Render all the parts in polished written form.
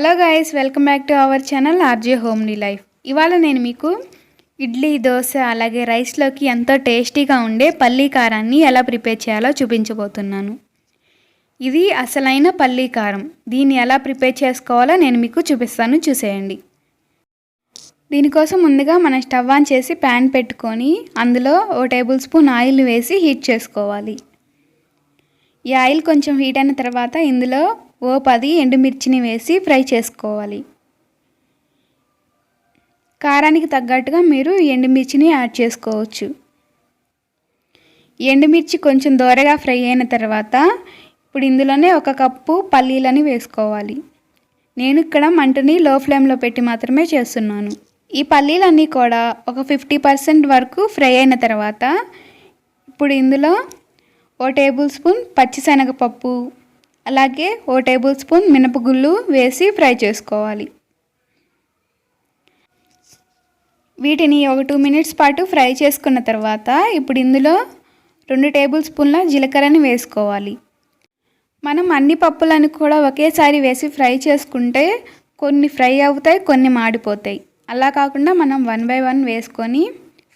Hello guys, welcome back to our channel RJ homely life. ఇవాళ నేను మీకు ఇడ్లీ, దోశ అలాగే రైస్లోకి ఎంతో టేస్టీగా ఉండే పల్లీ కారాన్ని ఎలా ప్రిపేర్ చేయాలో చూపించబోతున్నాను. ఇది అసలైన పల్లీ కారం. దీన్ని ఎలా ప్రిపేర్ చేసుకోవాలో నేను మీకు చూపిస్తాను, చూసేయండి. దీనికోసం ముందుగా మనం స్టవ్ ఆన్ చేసి ప్యాన్ పెట్టుకొని అందులో 1 టేబుల్ స్పూన్ ఆయిల్ వేసి హీట్ చేసుకోవాలి. ఈ ఆయిల్ కొంచెం హీట్ అయిన తర్వాత ఇందులో 10 ఎండుమిర్చిని వేసి ఫ్రై చేసుకోవాలి. కారానికి తగ్గట్టుగా మీరు ఎండుమిర్చిని యాడ్ చేసుకోవచ్చు. ఎండుమిర్చి కొంచెం దోరగా ఫ్రై అయిన తర్వాత ఇప్పుడు ఇందులోనే 1 కప్పు పల్లీలని వేసుకోవాలి. నేను ఇక్కడ మంటని లో ఫ్లేమ్లో పెట్టి మాత్రమే చేస్తున్నాను. ఈ పల్లీలన్నీ కూడా ఒక 50% వరకు ఫ్రై అయిన తర్వాత ఇప్పుడు ఇందులో 1 టేబుల్ స్పూన్ పచ్చిశనగపప్పు అలాగే 1 టేబుల్ స్పూన్ మినపగుళ్ళు వేసి ఫ్రై చేసుకోవాలి. వీటిని ఒక 2 మినిట్స్ పాటు ఫ్రై చేసుకున్న తర్వాత ఇప్పుడు ఇందులో 2 టేబుల్ స్పూన్ల జీలకర్రని వేసుకోవాలి. మనం అన్ని పప్పులను కూడా ఒకేసారి వేసి ఫ్రై చేసుకుంటే కొన్ని ఫ్రై అవుతాయి, కొన్ని మాడిపోతాయి. అలా కాకుండా మనం 1 బై 1 వేసుకొని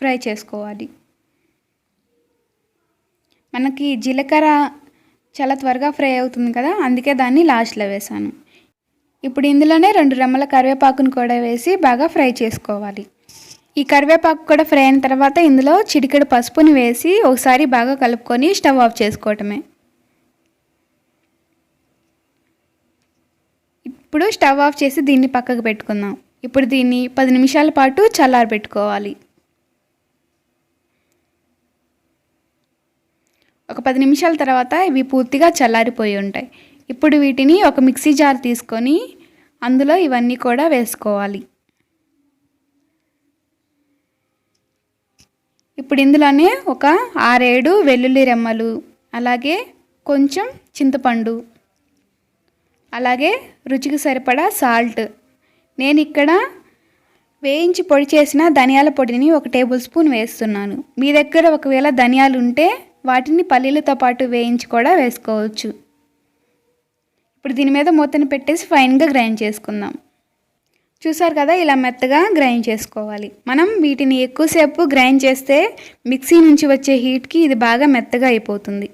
ఫ్రై చేసుకోవాలి. మనకి జీలకర్ర చాలా త్వరగా ఫ్రై అవుతుంది కదా, అందుకే దాన్ని లాస్ట్లో వేసాను. ఇప్పుడు ఇందులోనే 2 రెమ్మల కరివేపాకును కూడా వేసి బాగా ఫ్రై చేసుకోవాలి. ఈ కరివేపాకు కూడా ఫ్రై అయిన తర్వాత ఇందులో చిటికెడు పసుపుని వేసి ఒకసారి బాగా కలుపుకొని స్టవ్ ఆఫ్ చేసుకోవటమే. ఇప్పుడు స్టవ్ ఆఫ్ చేసి దీన్ని పక్కకు పెట్టుకుందాం. ఇప్పుడు దీన్ని 10 నిమిషాల పాటు చల్లారబెట్టుకోవాలి. ఒక 10 నిమిషాల తర్వాత ఇవి పూర్తిగా చల్లారిపోయి ఉంటాయి. ఇప్పుడు వీటిని ఒక మిక్సీ జార్ తీసుకొని అందులో ఇవన్నీ కూడా వేసుకోవాలి. ఇప్పుడు ఇందులోనే ఒక 6-7 వెల్లుల్లి రెమ్మలు, అలాగే కొంచెం చింతపండు, అలాగే రుచికి సరిపడా సాల్ట్. నేను ఇక్కడ వేయించి పొడి చేసిన ధనియాల పొడిని 1 టేబుల్ స్పూన్ వేస్తున్నాను. మీ దగ్గర ఒకవేళ ధనియాలు ఉంటే వాటిని పల్లీలతో పాటు వేయించి కూడా వేసుకోవచ్చు. ఇప్పుడు దీని మీద మూతను పెట్టేసి ఫైన్గా గ్రైండ్ చేసుకుందాం. చూసారు కదా, ఇలా మెత్తగా గ్రైండ్ చేసుకోవాలి. మనం వీటిని ఎక్కువసేపు గ్రైండ్ చేస్తే మిక్సీ నుంచి వచ్చే హీట్కి ఇది బాగా మెత్తగా అయిపోతుంది.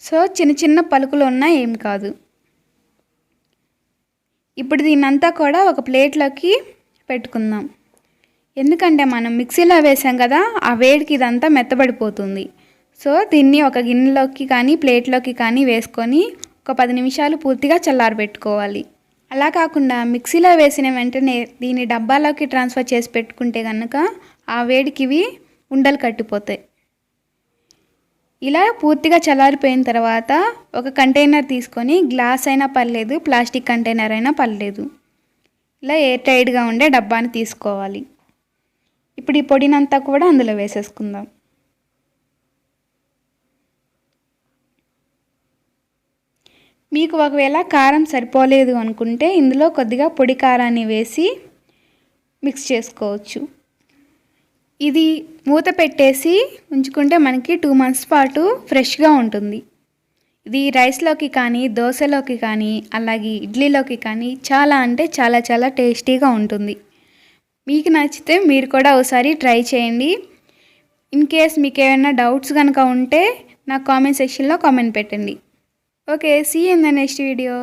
సో చిన్న చిన్న పలుకులు ఉన్నా ఏం కాదు. ఇప్పుడు దీన్నంతా కూడా ఒక ప్లేట్లోకి పెట్టుకుందాం. ఎందుకంటే మనం మిక్సీలో వేసాం కదా, ఆ వేడికి ఇదంతా మెత్తబడిపోతుంది. సో దీన్ని ఒక గిన్నెలోకి కానీ ప్లేట్లోకి కానీ వేసుకొని ఒక 10 నిమిషాలు పూర్తిగా చల్లారబెట్టుకోవాలి. అలా కాకుండా మిక్సీలో వేసిన వెంటనే దీన్ని డబ్బాలోకి ట్రాన్స్ఫర్ చేసి పెట్టుకుంటే కనుక ఆ వేడికి ఇవి ఉండలు కట్టిపోతాయి. ఇలా పూర్తిగా చల్లారిపోయిన తర్వాత ఒక కంటైనర్ తీసుకొని, గ్లాస్ అయినా పర్లేదు, ప్లాస్టిక్ కంటైనర్ అయినా పర్లేదు, ఇలా ఎయిర్ టైట్గా ఉండే డబ్బాని తీసుకోవాలి. ఇప్పుడు ఈ పొడినంతా కూడా అందులో వేసేసుకుందాం. మీకు ఒకవేళ కారం సరిపోలేదు అనుకుంటే ఇందులో కొద్దిగా పొడి కారాన్ని వేసి మిక్స్ చేసుకోవచ్చు. ఇది మూత పెట్టేసి ఉంచుకుంటే మనకి 2 మంత్స్ పాటు ఫ్రెష్గా ఉంటుంది. ఇది రైస్లోకి కానీ, దోశలోకి కానీ, అలాగే ఇడ్లీలోకి కానీ చాలా అంటే చాలా చాలా టేస్టీగా ఉంటుంది. మీకు నచ్చితే మీరు కూడా ఒకసారి ట్రై చేయండి. ఇన్ కేస్ మీకు ఏమైనా డౌట్స్ కనుక ఉంటే నాకు కామెంట్ సెక్షన్లో కామెంట్ పెట్టండి. Okay, see you in the next video.